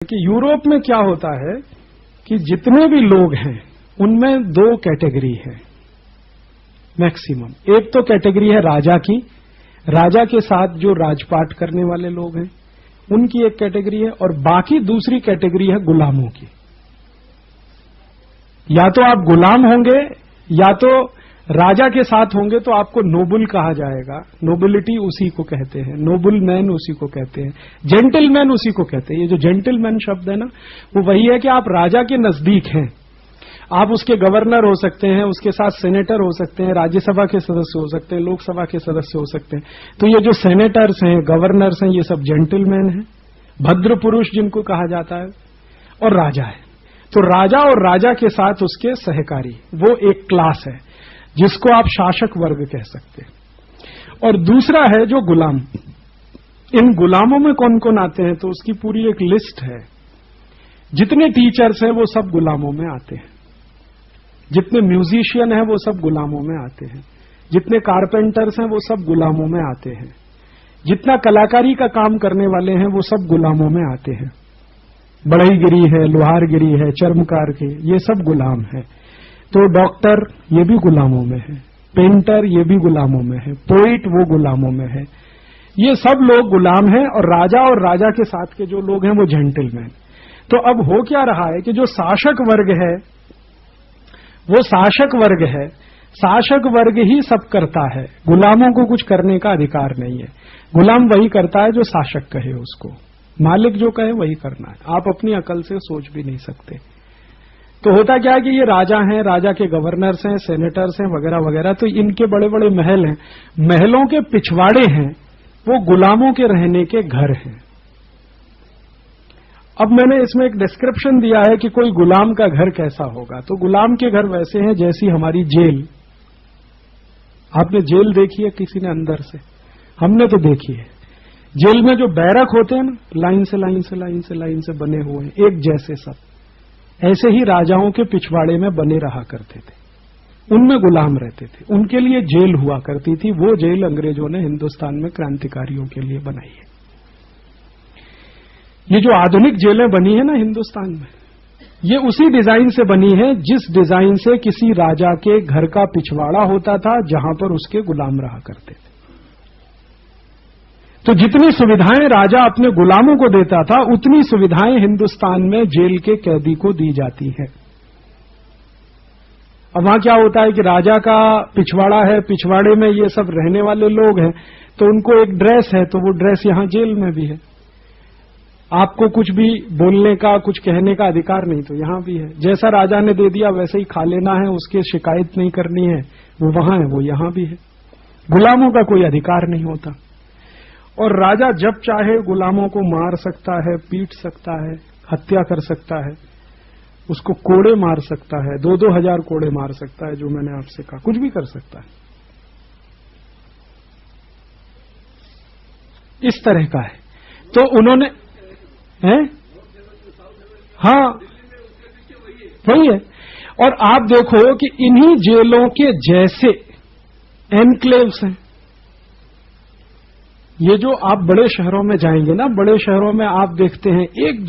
कि यूरोप में क्या होता है कि जितने भी लोग हैं उनमें दो कैटेगरी है मैक्सिमम। एक तो कैटेगरी है राजा की, राजा के साथ जो राजपाट करने वाले लोग हैं उनकी एक कैटेगरी है, और बाकी दूसरी कैटेगरी है गुलामों की। या तो आप गुलाम होंगे या तो राजा के साथ होंगे तो आपको नोबल कहा जाएगा। नोबिलिटी उसी को कहते हैं, नोबल मैन उसी को कहते हैं, जेंटलमैन उसी को कहते हैं। ये जो जेंटलमैन शब्द है ना, वो वही है कि आप राजा के नजदीक हैं, आप उसके गवर्नर हो सकते हैं, उसके साथ सेनेटर हो सकते हैं, राज्यसभा के सदस्य हो सकते हैं, लोकसभा के सदस्य हो सकते हैं। तो ये जो सेनेटर्स हैं, गवर्नर्स हैं, ये सब जेंटलमैन हैं, भद्र पुरुष जिनको कहा जाता है। और राजा है तो राजा और राजा के साथ उसके सहकारी, वो एक क्लास है जिसको आप शासक वर्ग कह सकते हैं। और दूसरा है जो गुलाम। इन गुलामों में कौन कौन आते हैं तो उसकी पूरी एक लिस्ट है। जितने टीचर्स हैं वो सब गुलामों में आते हैं, जितने म्यूजिशियन हैं वो सब गुलामों में आते हैं, जितने कारपेंटर्स हैं वो सब गुलामों में आते हैं, जितना कलाकारी का काम करने वाले हैं वो सब गुलामों में आते हैं। बढ़ईगिरी है, लोहारगिरी है, चर्मकार के, ये सब गुलाम है। तो डॉक्टर ये भी गुलामों में है, पेंटर ये भी गुलामों में है, पोइट वो गुलामों में है। ये सब लोग गुलाम हैं और राजा के साथ के जो लोग हैं वो जेंटलमैन। तो अब हो क्या रहा है कि जो शासक वर्ग है वो शासक वर्ग है, शासक वर्ग ही सब करता है, गुलामों को कुछ करने का अधिकार नहीं है। गुलाम वही करता है जो शासक कहे, उसको मालिक जो कहे वही करना है। आप अपनी अकल से सोच भी नहीं सकते। तो होता क्या है कि ये राजा हैं, राजा के गवर्नर्स हैं, सेनेटर्स हैं, वगैरह वगैरह, तो इनके बड़े बड़े महल हैं, महलों के पिछवाड़े हैं वो गुलामों के रहने के घर हैं। अब मैंने इसमें एक डिस्क्रिप्शन दिया है कि कोई गुलाम का घर कैसा होगा। तो गुलाम के घर वैसे हैं जैसी हमारी जेल। आपने जेल देखी है किसी ने अंदर से? हमने तो देखी है। जेल में जो बैरक होते हैं ना, लाइन से लाइन से लाइन से लाइन से बने हुए हैं एक जैसे सब, ऐसे ही राजाओं के पिछवाड़े में बने रहा करते थे, उनमें गुलाम रहते थे। उनके लिए जेल हुआ करती थी। वो जेल अंग्रेजों ने हिंदुस्तान में क्रांतिकारियों के लिए बनाई है। ये जो आधुनिक जेलें बनी है ना हिंदुस्तान में, ये उसी डिजाइन से बनी है जिस डिजाइन से किसी राजा के घर का पिछवाड़ा होता था जहां पर उसके गुलाम रहा करते थे। तो जितनी सुविधाएं राजा अपने गुलामों को देता था उतनी सुविधाएं हिंदुस्तान में जेल के कैदी को दी जाती है। अब वहां क्या होता है कि राजा का पिछवाड़ा है, पिछवाड़े में ये सब रहने वाले लोग हैं, तो उनको एक ड्रेस है, तो वो ड्रेस यहां जेल में भी है। आपको कुछ भी बोलने का, कुछ कहने का अधिकार नहीं, तो यहां भी है। जैसा राजा ने दे दिया वैसे ही खा लेना है, उसकी शिकायत नहीं करनी है, वो वहां है, वो यहां भी है। गुलामों का कोई अधिकार नहीं होता। और राजा जब चाहे गुलामों को मार सकता है, पीट सकता है, हत्या कर सकता है, उसको कोड़े मार सकता है, 2-2 हजार कोड़े मार सकता है, जो मैंने आपसे कहा, कुछ भी कर सकता है। इस तरह का है। तो उन्होंने हाँ वही है। और आप देखो कि इन्हीं जेलों के जैसे एनक्लेव्स हैं। ये जो आप बड़े शहरों में जाएंगे ना, बड़े शहरों में आप देखते हैं एक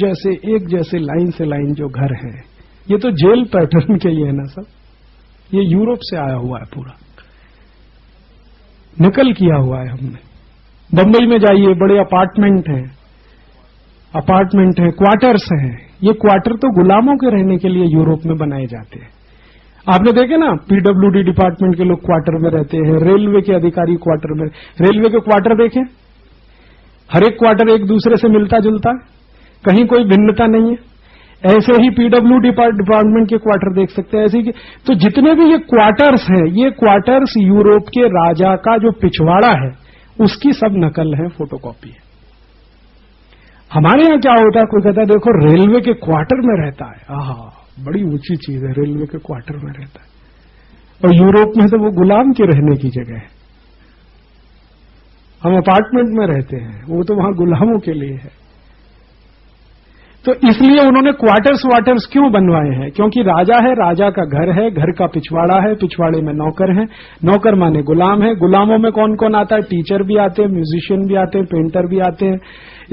जैसे लाइन से लाइन जो घर है, ये तो जेल पैटर्न के ही है ना सब। ये यूरोप से आया हुआ है, पूरा नकल किया हुआ है हमने। बंबई में जाइए, बड़े अपार्टमेंट हैं, क्वार्टर्स हैं। ये क्वार्टर तो गुलामों के रहने के लिए यूरोप में बनाए जाते हैं। आपने देखे ना, पीडब्ल्यूडी डिपार्टमेंट के लोग क्वार्टर में रहते हैं, रेलवे के अधिकारी क्वार्टर में। रेलवे के क्वार्टर देखें, हर एक क्वार्टर एक दूसरे से मिलता जुलता है, कहीं कोई भिन्नता नहीं है। ऐसे ही पीडब्ल्यूडी डिपार्टमेंट के क्वार्टर देख सकते हैं, ऐसे ही। तो जितने भी ये क्वार्टर्स हैं, ये क्वार्टर्स यूरोप के राजा का जो पिछवाड़ा है उसकी सब नकल है, फोटोकॉपी है। हमारे यहां क्या होता है, कोई कहता है देखो रेलवे के क्वार्टर में रहता है, आहा बड़ी ऊंची चीज है, रेलवे के क्वार्टर में रहता है। और यूरोप में तो वो गुलाम के रहने की जगह है। हम अपार्टमेंट में रहते हैं, वो तो वहां गुलामों के लिए है। तो इसलिए उन्होंने क्वार्टर्स वार्टर्स क्यों बनवाए हैं? क्योंकि राजा है, राजा का घर है, घर का पिछवाड़ा है, पिछवाड़े में नौकर हैं, नौकर माने गुलाम है, गुलामों में कौन कौन आता है? टीचर भी आते हैं, म्यूजिशियन भी आते हैं, पेंटर भी आते हैं,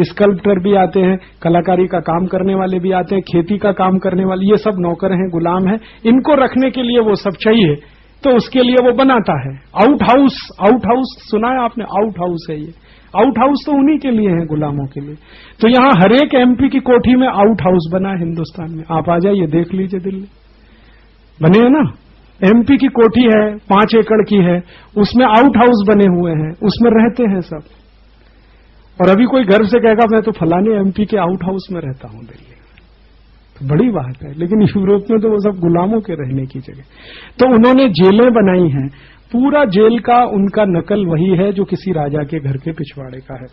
स्कल्प्टर भी आते हैं, कलाकारी का काम करने वाले भी आते हैं, खेती का काम करने वाले, ये सब नौकर हैं, गुलाम हैं। इनको रखने के लिए वो सब चाहिए, तो उसके लिए वो बनाता है। आउट हाउस सुना है आपने? आउट हाउस है ये। आउट हाउस तो उन्हीं के लिए है, गुलामों के लिए। तो यहां हर एक एमपी की कोठी में आउट हाउस बना है हिंदुस्तान में। आप आ जाइए, देख लीजिए, दिल्ली बने हैं ना। एमपी की कोठी है, 5 एकड़ की है, उसमें आउट हाउस बने हुए हैं, उसमें रहते हैं सब। और अभी कोई गर्व से कहेगा मैं तो फलाने एमपी के आउट हाउस में रहता हूं दिल्ली, तो बड़ी बात है। लेकिन यूरोप में तो वो सब गुलामों के रहने की जगह। तो उन्होंने जेलें बनाई हैं, पूरा जेल का उनका नकल वही है जो किसी राजा के घर के पिछवाड़े का है।